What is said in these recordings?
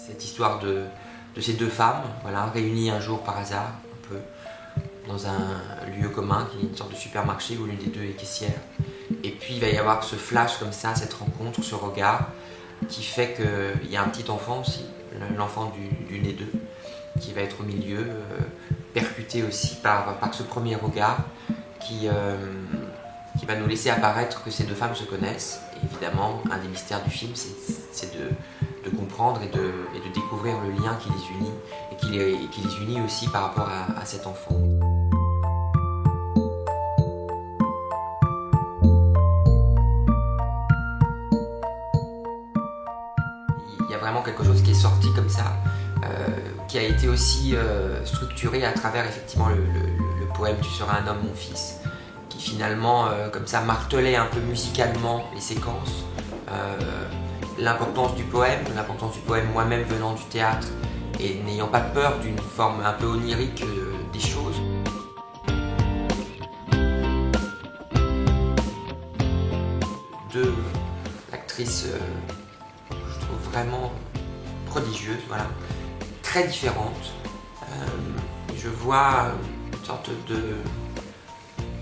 Cette histoire de ces deux femmes, voilà, réunies un jour par hasard, un peu, dans un lieu commun, qui est une sorte de supermarché où l'une des deux est caissière. Et puis il va y avoir ce flash comme ça, cette rencontre, ce regard, qui fait qu'il y a un petit enfant aussi, l'enfant du nez d'eux, qui va être au milieu, percuté aussi par ce premier regard, qui va nous laisser apparaître que ces deux femmes se connaissent. Et évidemment, un des mystères du film, c'est de comprendre et de découvrir le lien qui les unit, et qui les unit aussi par rapport à cet enfant. Il y a vraiment quelque chose qui est sorti comme ça, qui a été aussi structuré à travers effectivement le poème « Tu seras un homme, mon fils », qui finalement, comme ça, martelait un peu musicalement les séquences, l'importance du poème moi-même venant du théâtre et n'ayant pas peur d'une forme un peu onirique des choses. Deux actrices, je trouve vraiment prodigieuses, voilà, très différentes. Je vois une sorte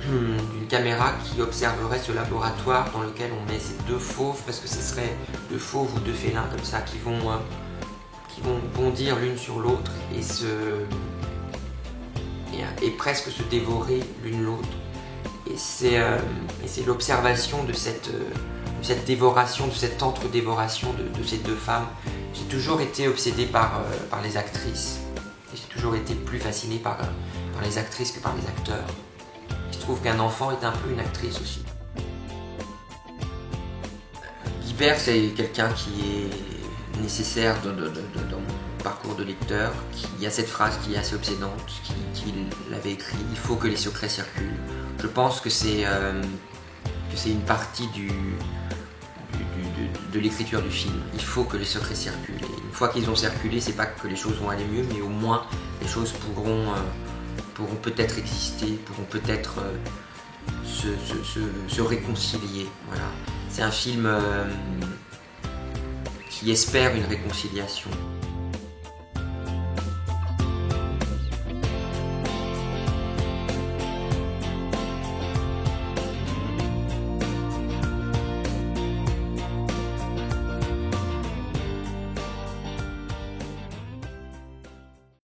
d'une caméra qui observerait ce laboratoire dans lequel on met ces deux fauves, parce que ce serait deux fauves ou deux félins comme ça qui vont bondir l'une sur l'autre et presque se dévorer l'une l'autre. Et c'est l'observation de cette dévoration, de cette entre-dévoration de ces deux femmes. J'ai toujours été obsédé par les actrices. J'ai toujours été plus fasciné par les actrices que par les acteurs. Je trouve qu'un enfant est un peu une actrice aussi. Guibert, c'est quelqu'un qui est nécessaire dans mon parcours de lecteur. Il y a cette phrase qui est assez obsédante, qu'il avait écrit « Il faut que les secrets circulent ». Je pense que c'est une partie de l'écriture du film. Il faut que les secrets circulent. Et une fois qu'ils ont circulé, c'est pas que les choses vont aller mieux, mais au moins les choses pourront peut-être exister, pourront peut-être se réconcilier. Voilà. C'est un film qui espère une réconciliation.